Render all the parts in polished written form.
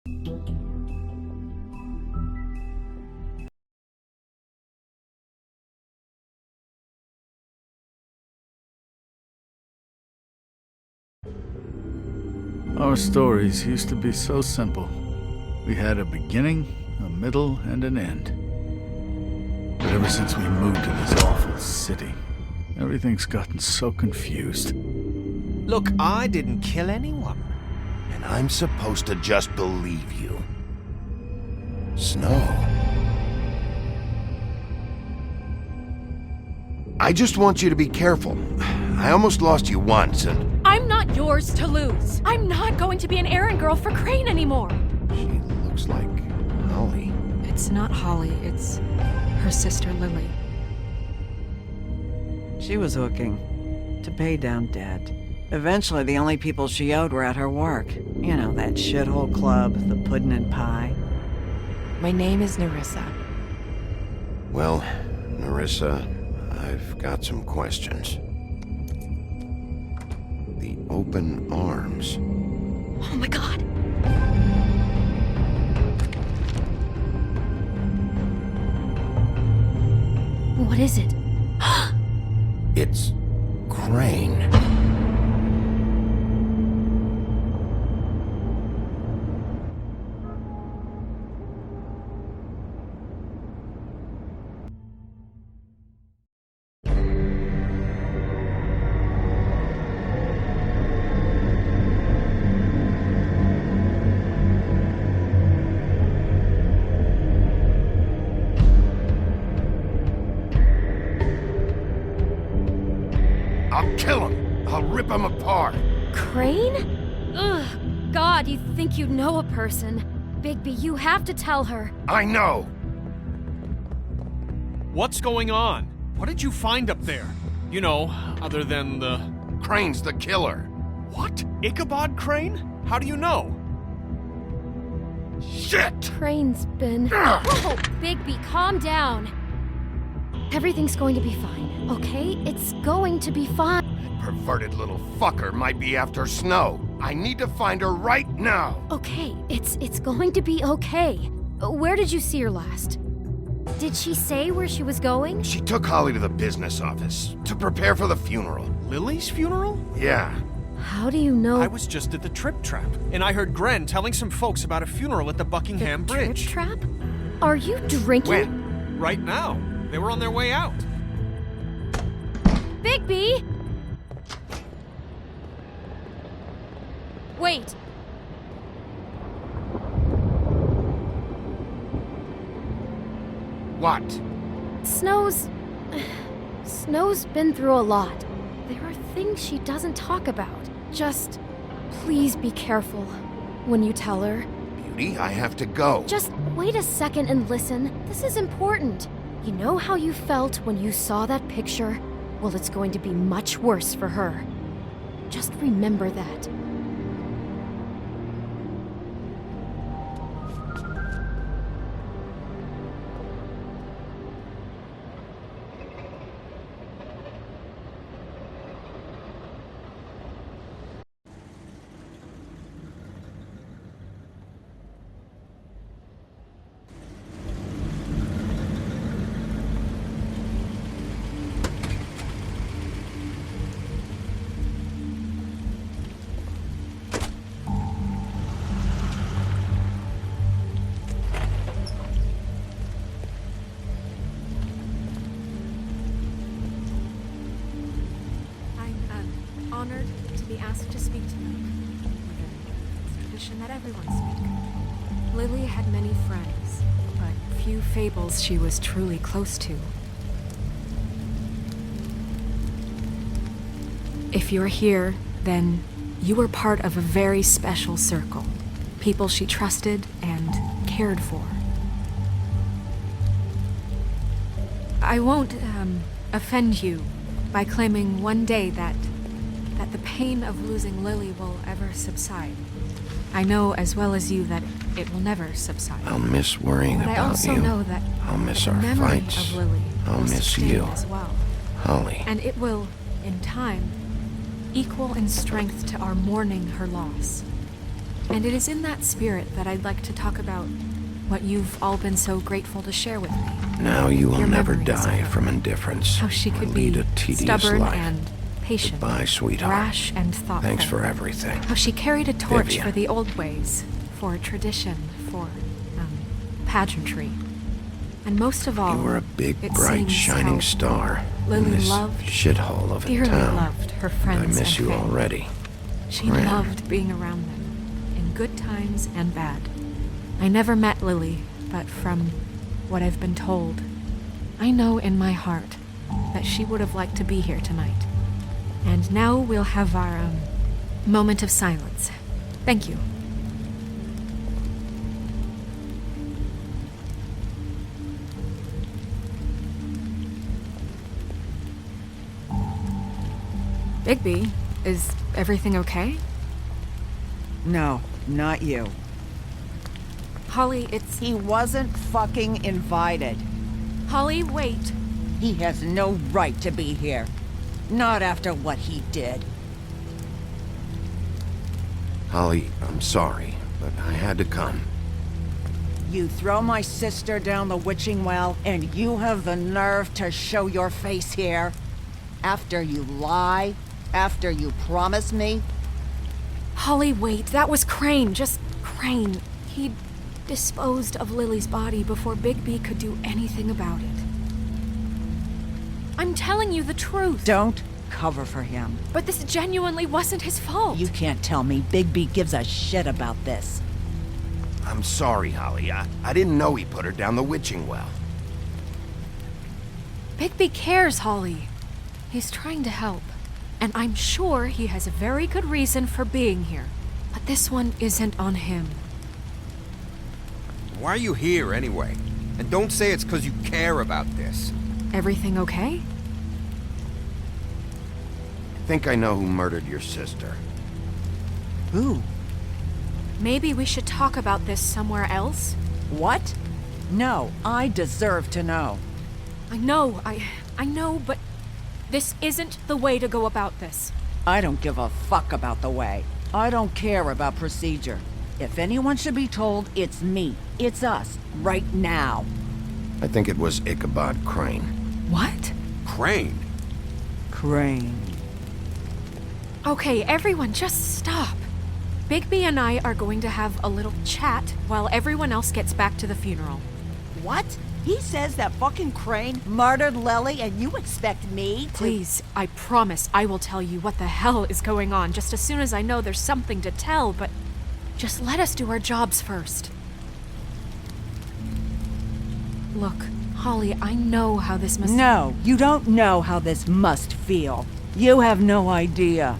Our stories used to be so simple. We had a beginning, a middle, and an end. But ever since we moved to this awful city, everything's gotten so confused. Look, I didn't kill anyone. And I'm supposed to just believe you. Snow. I just want you to be careful. I almost lost you once, and... I'm not yours to lose. I'm not going to be an errand girl for Crane anymore. She looks like Holly. It's not Holly, it's her sister Lily. She was hooking to pay down debt. Eventually, the only people she owed were at her work. You know, that shithole club, the puddin' and pie. My name is Nerissa. Well, Nerissa, I've got some questions. The open arms. Oh my god. What is it? It's Crane. I'll kill him. I'll rip him apart. Crane? Ugh. God, you think you know a person. Bigby, you have to tell her. I know. What's going on? What did you find up there? You know, other than the... Crane's the killer. What? Ichabod Crane? How do you know? Shit! Crane's been... Whoa, Bigby, calm down. Everything's going to be fine, okay? It's going to be fine. Perverted little fucker might be after Snow. I need to find her right now. Okay, it's going to be okay. Where did you see her last? Did she say where she was going? She took Holly to the business office to prepare for the funeral. Lily's funeral? Yeah. How do you know? I was just at the Trip Trap, and I heard Gren telling some folks about a funeral at the Buckingham Bridge. Trip Trap? Are you drinking? When? Right now. They were on their way out. Bigby! Wait. What? Snow's been through a lot. There are things she doesn't talk about. Just please be careful when you tell her. Beauty, I have to go. Just wait a second and listen. This is important. You know how you felt when you saw that picture? Well, it's going to be much worse for her. Just remember that. Honored to be asked to speak tonight. It's tradition that everyone speak. Lily had many friends, but few fables she was truly close to. If you're here, then you were part of a very special circle. People she trusted and cared for. I won't offend you by claiming one day that the pain of losing Lily will ever subside. I know as well as you that it will never subside. I'll miss worrying but about I also you. know that I'll miss the our memory fights. of Lily I'll will miss sustain you. as well. Holly. And it will, in time, equal in strength to our mourning her loss. And it is in that spirit that I'd like to talk about what you've all been so grateful to share with me. Now you will Your never memories die of her. from indifference. How she or could lead be a tedious stubborn life. and patient, Goodbye, sweetheart. rash and thoughtful. Thanks for everything. How she carried a torch Vivian. for the old ways, for tradition, for pageantry. And most of all, You were a big, it bright, seems shining how star Lily in this loved, shithole of a dearly town. loved her And friends I miss and you family. already. She Ren. loved being around them, in good times and bad. I never met Lily, but from what I've been told, I know in my heart that she would have liked to be here tonight. And now we'll have our moment of silence. Thank you. Bigby, is everything okay? No, not you. Holly, it's... He wasn't fucking invited. Holly, wait. He has no right to be here. Not after what he did. Holly, I'm sorry, but I had to come. You throw my sister down the witching well, and you have the nerve to show your face here? After you lie? After you promise me? Holly, wait. That was Crane. Just Crane. He disposed of Lily's body before Bigby could do anything about it. I'm telling you the truth. Don't cover for him. But this genuinely wasn't his fault. You can't tell me Bigby gives a shit about this. I'm sorry, Holly. I didn't know he put her down the witching well. Bigby cares, Holly. He's trying to help. And I'm sure he has a very good reason for being here. But this one isn't on him. Why are you here, anyway? And don't say it's because you care about this. Everything okay? I think I know who murdered your sister. Who? Maybe we should talk about this somewhere else? What? No, I deserve to know. I know, but this isn't the way to go about this. I don't give a fuck about the way. I don't care about procedure. If anyone should be told, it's me. It's us. Right now. I think it was Ichabod Crane. What? Crane? Crane. Okay, everyone, just stop. Bigby and I are going to have a little chat while everyone else gets back to the funeral. What? He says that fucking Crane murdered Lily and you expect me to— Please, I promise I will tell you what the hell is going on just as soon as I know there's something to tell, but just let us do our jobs first. Look, Holly, I know how this must— No, you don't know how this must feel. You have no idea.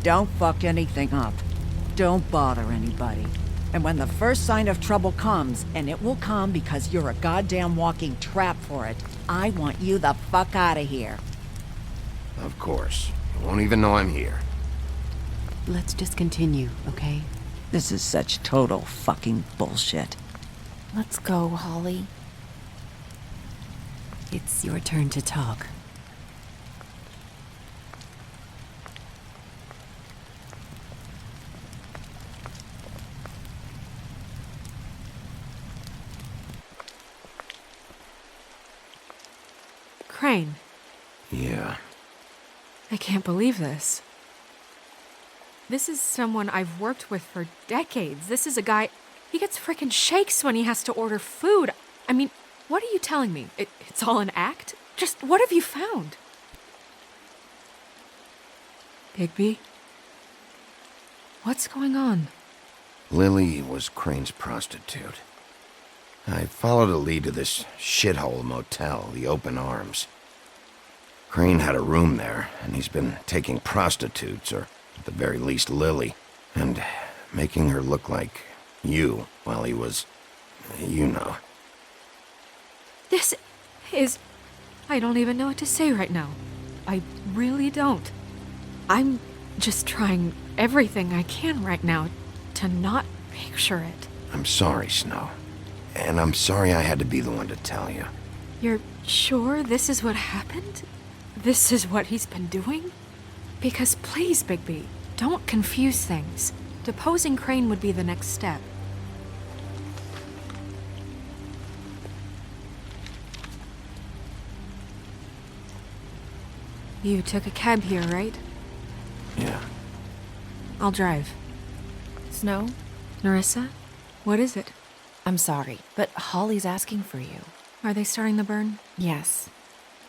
Don't fuck anything up. Don't bother anybody. And when the first sign of trouble comes, and it will come because you're a goddamn walking trap for it, I want you the fuck out of here. Of course. You won't even know I'm here. Let's just continue, okay? This is such total fucking bullshit. Let's go, Holly. It's your turn to talk. Crane, Yeah. I can't believe this. This is someone I've worked with for decades. This is a guy... He gets frickin' shakes when he has to order food. I mean, what are you telling me? It's all an act? Just what have you found? Bigby? What's going on? Lily was Crane's prostitute. I followed a lead to this shithole motel, the Open Arms. Crane had a room there, and he's been taking prostitutes, or at the very least Lily, and making her look like you while he was, you know. This is... I don't even know what to say right now. I really don't. I'm just trying everything I can right now to not picture it. I'm sorry, Snow. And I'm sorry I had to be the one to tell you. You're sure this is what happened? This is what he's been doing? Because please, Bigby, don't confuse things. Deposing Crane would be the next step. You took a cab here, right? Yeah. I'll drive. Snow, Narissa? What is it? I'm sorry, but Holly's asking for you. Are they starting the burn? Yes.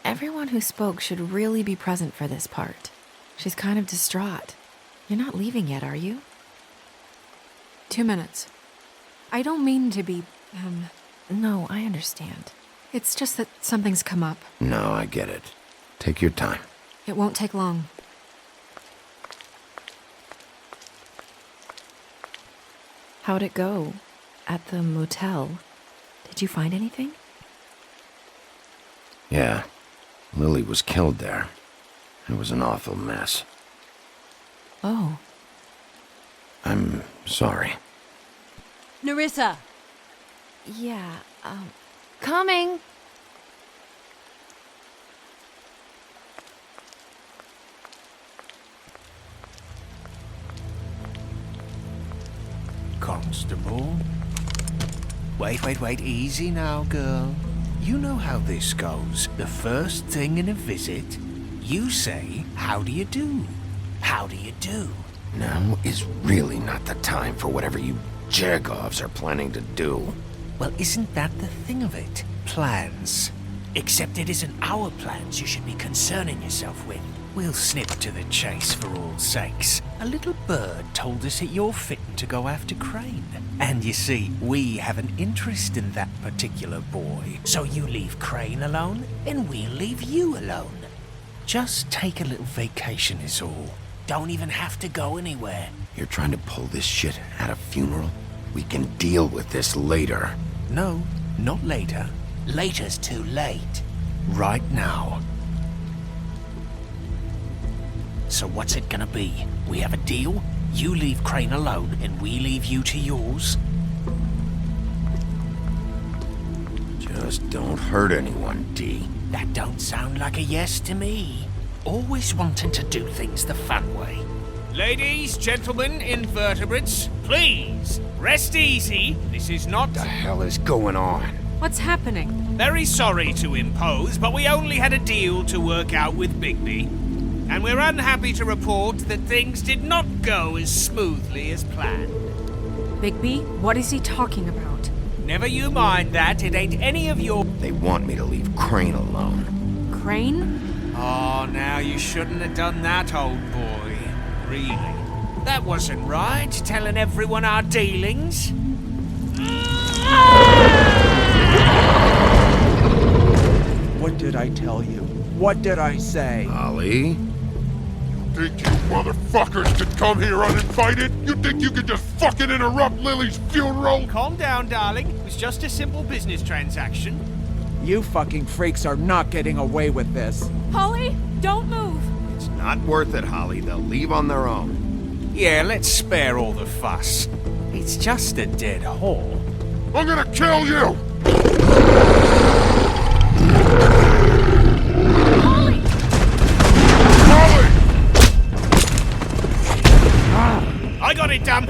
Everyone who spoke should really be present for this part. She's kind of distraught. You're not leaving yet, are you? 2 minutes. I don't mean to be, No, I understand. It's just that something's come up. No, I get it. Take your time. It won't take long. How'd it go? At the motel? Did you find anything? Yeah. Lily was killed there. It was an awful mess. Oh. I'm sorry. Narissa! Yeah, coming! Constable? Wait, easy now, girl. You know how this goes. The first thing in a visit, you say, how do you do? How do you do? Now is really not the time for whatever you Jergovs are planning to do. Well, isn't that the thing of it? Plans. Except it isn't our plans you should be concerning yourself with. We'll snip to the chase for all sakes. A little bird told us that you're fitting to go after Crane. And you see, we have an interest in that particular boy. So you leave Crane alone, and we'll leave you alone. Just take a little vacation is all. Don't even have to go anywhere. You're trying to pull this shit at a funeral? We can deal with this later. No, not later. Later's too late. Right now. So what's it gonna be? We have a deal? You leave Crane alone, and we leave you to yours? Just don't hurt anyone, D. That don't sound like a yes to me. Always wanting to do things the fun way. Ladies, gentlemen, invertebrates, please, rest easy. This is not... What the hell is going on? What's happening? Very sorry to impose, but we only had a deal to work out with Bigby. And we're unhappy to report that things did not go as smoothly as planned. Bigby, what is he talking about? Never you mind that, it ain't any of your... They want me to leave Crane alone. Crane? Oh, now you shouldn't have done that, old boy. Really? That wasn't right, telling everyone our dealings. What did I tell you? What did I say? Ollie? Think you motherfuckers could come here uninvited? You think you could just fucking interrupt Lily's funeral? Calm down, darling. It was just a simple business transaction. You fucking freaks are not getting away with this. Holly, don't move! It's not worth it, Holly. They'll leave on their own. Yeah, let's spare all the fuss. It's just a dead haul. I'm gonna kill you! Holly! Holly! I got it, damn!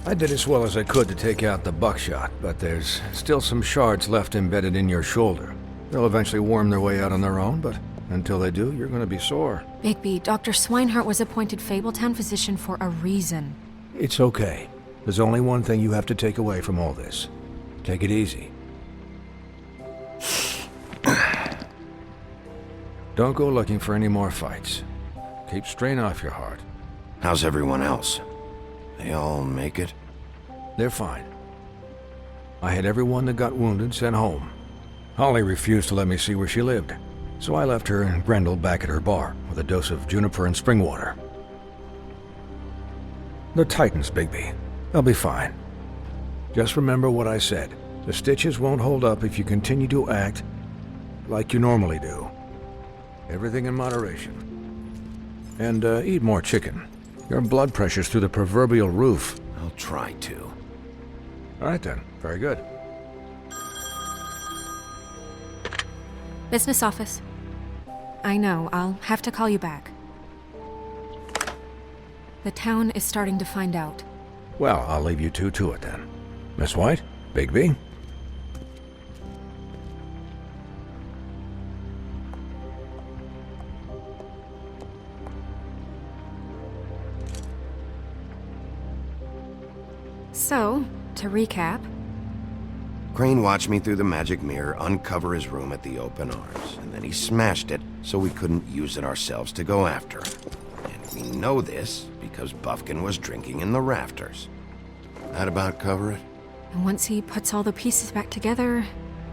I did as well as I could to take out the buckshot, but there's still some shards left embedded in your shoulder. They'll eventually worm their way out on their own, but until they do, you're gonna be sore. Bigby, Dr. Swinehart was appointed Fabletown physician for a reason. It's okay. There's only one thing you have to take away from all this. Take it easy. Don't go looking for any more fights. Keep strain off your heart. How's everyone else? They all make it? They're fine. I had everyone that got wounded sent home. Holly refused to let me see where she lived, so I left her and Grendel back at her bar with a dose of juniper and spring water. They're Titans, Bigby. They'll be fine. Just remember what I said. The stitches won't hold up if you continue to act like you normally do. Everything in moderation. And eat more chicken. Your blood pressure's through the proverbial roof. I'll try to. All right then. Very good. Business office. I know, I'll have to call you back. The town is starting to find out. Well, I'll leave you two to it then. Miss White? Bigby? So, to recap... Crane watched me through the magic mirror uncover his room at the open arms, and then he smashed it so we couldn't use it ourselves to go after him. And we know this because Buffkin was drinking in the rafters. That about cover it? And once he puts all the pieces back together,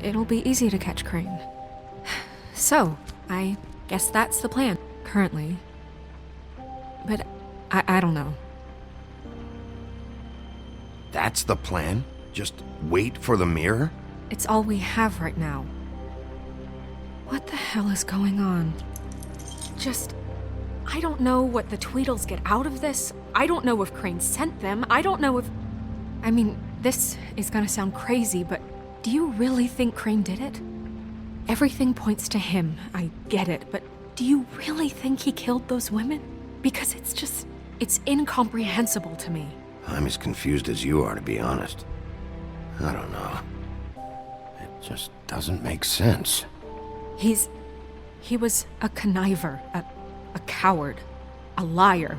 it'll be easy to catch Crane. So, I guess that's the plan, currently. But I don't know. That's the plan? Just wait for the mirror? It's all we have right now. What the hell is going on? I don't know what the Tweedles get out of this. I don't know if Crane sent them. I don't know if... I mean, this is gonna sound crazy, but do you really think Crane did it? Everything points to him, I get it, but do you really think he killed those women? Because it's incomprehensible to me. I'm as confused as you are, to be honest. I don't know. It just doesn't make sense. He was a conniver, a coward, a liar,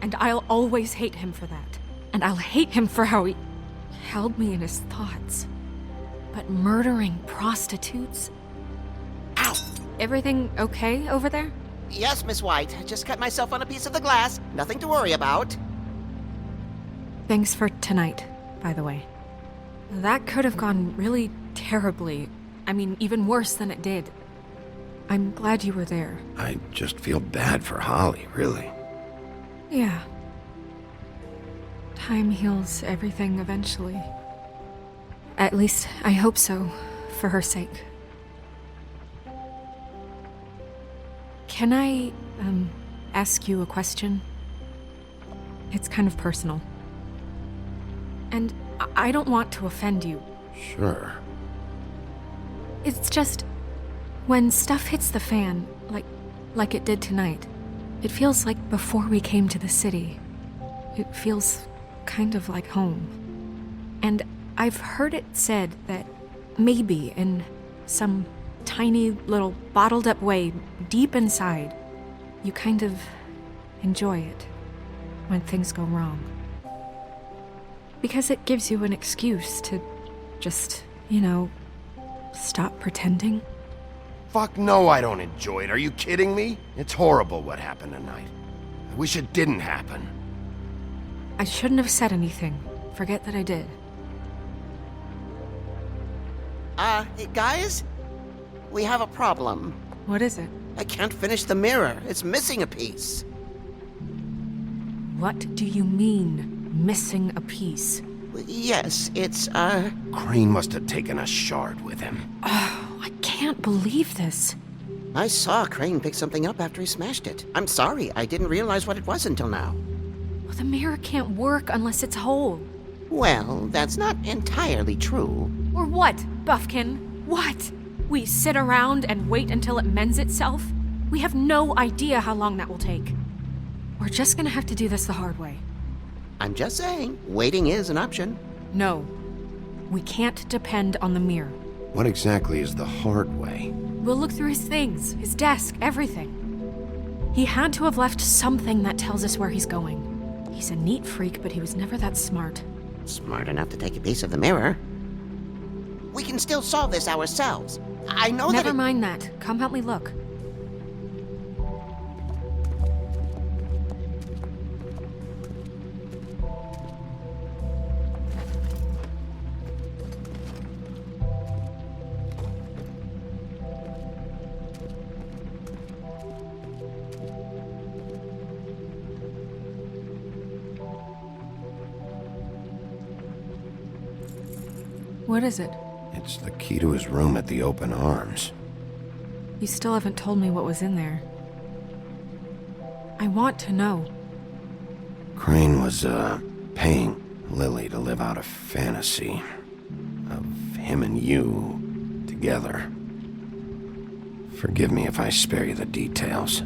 and I'll always hate him for that. And I'll hate him for how he held me in his thoughts. But murdering prostitutes? Ow! Everything okay over there? Yes, Miss White. Just cut myself on a piece of the glass. Nothing to worry about. Thanks for tonight, by the way. That could have gone really terribly. I mean, even worse than it did. I'm glad you were there. I just feel bad for Holly, really. Yeah. Time heals everything eventually. At least, I hope so, for her sake. Can I, ask you a question? It's kind of personal. And I don't want to offend you. Sure. It's just, when stuff hits the fan, like it did tonight, it feels like before we came to the city. It feels kind of like home. And I've heard it said that maybe in some tiny little bottled up way deep inside, you kind of enjoy it when things go wrong. Because it gives you an excuse to just, stop pretending. Fuck no, I don't enjoy it. Are you kidding me? It's horrible what happened tonight. I wish it didn't happen. I shouldn't have said anything. Forget that I did. Guys? We have a problem. What is it? I can't finish the mirror. It's missing a piece. What do you mean, missing a piece? Yes, it's, Crane must have taken a shard with him. Oh, I can't believe this. I saw Crane pick something up after he smashed it. I'm sorry, I didn't realize what it was until now. Well, the mirror can't work unless it's whole. Well, that's not entirely true. Or what, Buffkin? What? We sit around and wait until it mends itself? We have no idea how long that will take. We're just gonna have to do this the hard way. I'm just saying, waiting is an option. No. We can't depend on the mirror. What exactly is the hard way? We'll look through his things, his desk, everything. He had to have left something that tells us where he's going. He's a neat freak, but he was never that smart. Smart enough to take a piece of the mirror. We can still solve this ourselves. I know Never mind that. Come help me look. What is it? It's the key to his room at the Open Arms. You still haven't told me what was in there. I want to know. Crane was, paying Lily to live out a fantasy of him and you together. Forgive me if I spare you the details.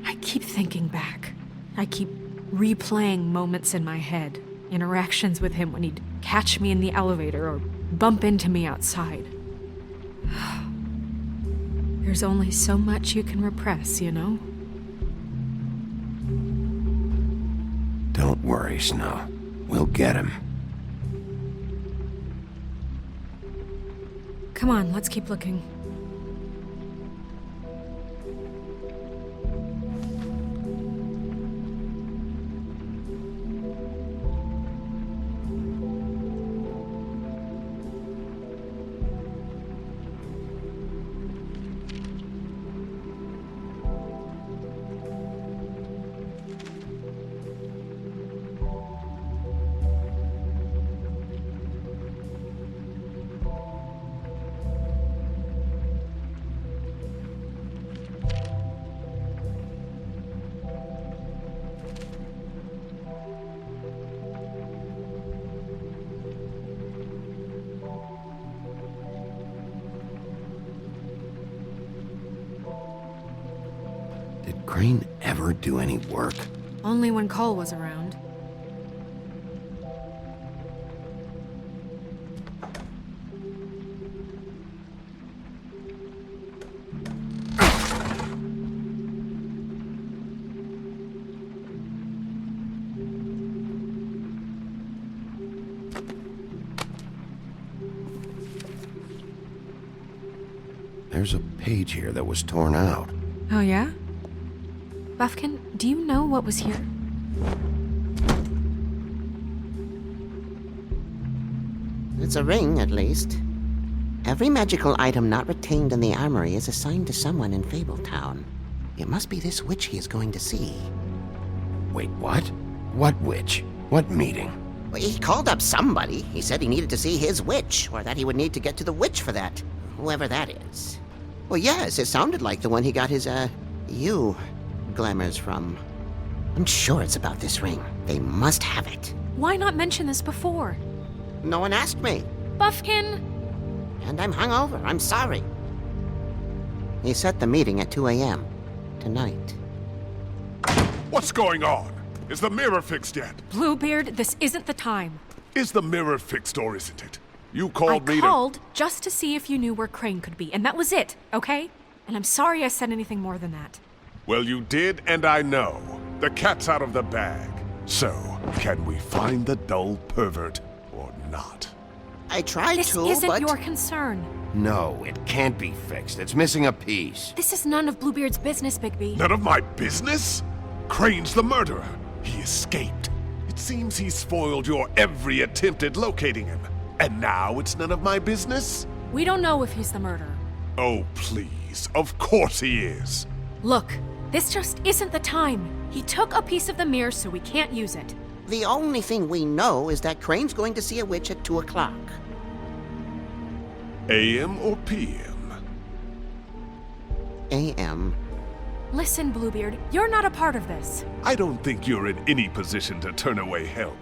I keep thinking back. I keep replaying moments in my head. Interactions with him when he'd catch me in the elevator or bump into me outside. There's only so much you can repress, you know? Don't worry, Snow. We'll get him. Come on, let's keep looking. Did Crane ever do any work? Only when Cole was around. There's a page here that was torn out. Oh, yeah? Buffkin, do you know what was here? It's a ring, at least. Every magical item not retained in the armory is assigned to someone in Fabletown. It must be this witch he is going to see. Wait, what? What witch? What meeting? Well, he called up somebody. He said he needed to see his witch, or that he would need to get to the witch for that. Whoever that is. Well, yes, it sounded like the one he got his, glamours from. I'm sure it's about this ring. They must have it. Why not mention this before? No one asked me. Buffkin! And I'm hungover. I'm sorry. He set the meeting at 2 a.m. tonight. What's going on? Is the mirror fixed yet? Bluebeard, this isn't the time. Is the mirror fixed or isn't it? You called me I called just to see if you knew where Crane could be, and that was it, okay? And I'm sorry I said anything more than that. Well, you did, and I know. The cat's out of the bag. So, can we find the dull pervert or not? I tried This to, isn't but... your concern. No, it can't be fixed. It's missing a piece. This is none of Bluebeard's business, Bigby. None of my business? Crane's the murderer. He escaped. It seems he spoiled your every attempt at locating him. And now it's none of my business? We don't know if he's the murderer. Oh, please. Of course he is. Look, this just isn't the time. He took a piece of the mirror, so we can't use it. The only thing we know is that Crane's going to see a witch at 2 o'clock. AM or PM? AM. Listen, Bluebeard, you're not a part of this. I don't think you're in any position to turn away help.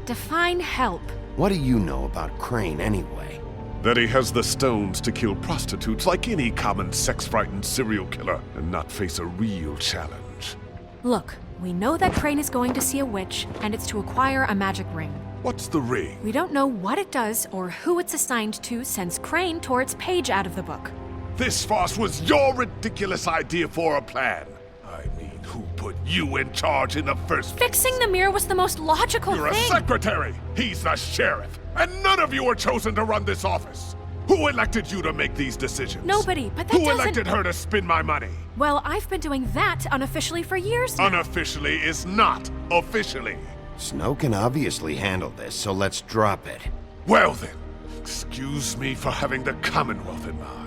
Define help. What do you know about Crane, anyway? That he has the stones to kill prostitutes like any common sex-frightened serial killer and not face a real challenge. Look, We know that Crane is going to see a witch, and it's to acquire a magic ring. What's the ring? We don't know what it does or who it's assigned to since Crane tore its page out of the book. This farce was your ridiculous idea for a plan. I mean, who put you in charge in the first place? Fixing the mirror was the most logical You're thing. a secretary. He's the sheriff. And none of you were chosen to run this office. Who elected you to make these decisions? Nobody, but that Who doesn't... elected her to spend my money? Well, I've been doing that unofficially for years now. Unofficially is not officially. Snow can obviously handle this, so let's drop it. Well then, excuse me for having the Commonwealth in mind.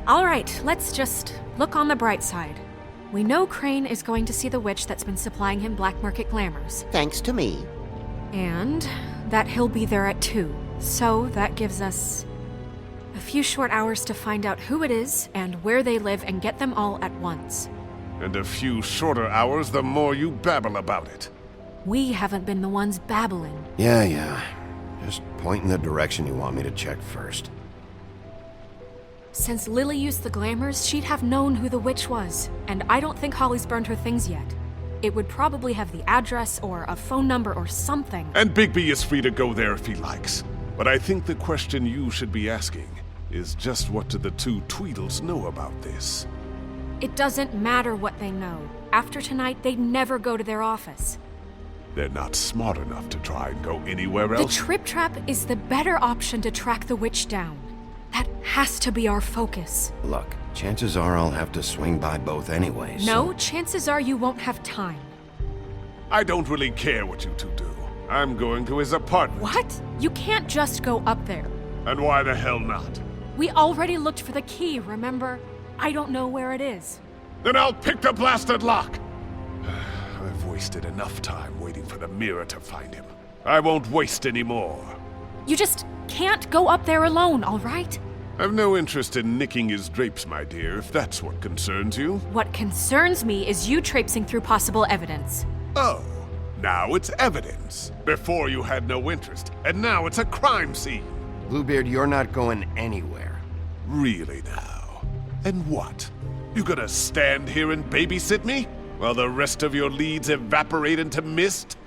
All right, let's just look on the bright side. We know Crane is going to see the witch that's been supplying him black market glamours. Thanks to me. And that he'll be there at 2. So that gives us a few short hours to find out who it is and where they live and get them all at once. And a few shorter hours the more you babble about it. We haven't been the ones babbling. Yeah. Just point in the direction you want me to check first. Since Lily used the glamours, she'd have known who the witch was. And I don't think Holly's burned her things yet. It would probably have the address or a phone number or something. And Bigby is free to go there if he likes. But I think the question you should be asking is just what do the two Tweedles know about this? It doesn't matter what they know. After tonight, they'd never go to their office. They're not smart enough to try and go anywhere The else. Trip Trap is the better option to track the witch down. That has to be our focus. Look, chances are I'll have to swing by both anyways. No, chances are you won't have time. I don't really care what you two do. I'm going to his apartment. What? You can't just go up there. And why the hell not? We already looked for the key, remember? I don't know where it is. Then I'll pick the blasted lock! I've wasted enough time waiting for the mirror to find him. I won't waste any more. You just can't go up there alone, all right? I've no interest in nicking his drapes, my dear, if that's what concerns you. What concerns me is you traipsing through possible evidence. Oh, now it's evidence. Before you had no interest, and now it's a crime scene. Bluebeard, you're not going anywhere. Really now? And what? You gonna stand here and babysit me? While the rest of your leads evaporate into mist?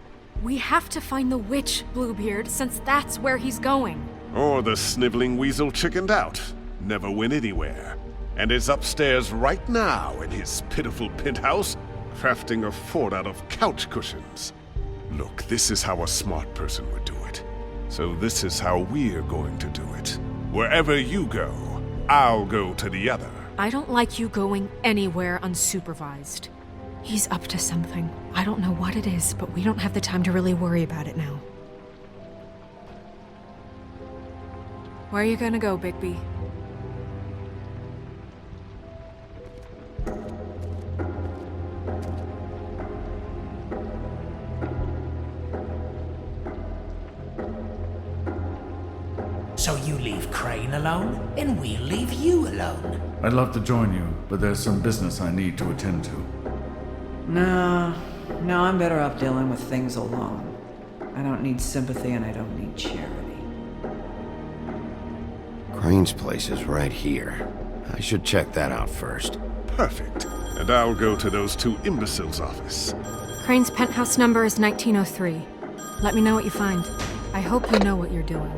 We have to find the witch, Bluebeard, since that's where he's going. Or the sniveling weasel chickened out, never went anywhere, and is upstairs right now in his pitiful penthouse, crafting a fort out of couch cushions. Look, this is how a smart person would do it. So this is how we're going to do it. Wherever you go, I'll go to the other. I don't like you going anywhere unsupervised. He's up to something. I don't know what it is, but we don't have the time to really worry about it now. Where are you gonna go, Bigby? So you leave Crane alone, and we'll leave you alone. I'd love to join you, but there's some business I need to attend to. No, I'm better off dealing with things alone. I don't need sympathy and I don't need charity. Crane's place is right here. I should check that out first. Perfect. And I'll go to those two imbeciles' office. Crane's penthouse number is 1903. Let me know what you find. I hope you know what you're doing.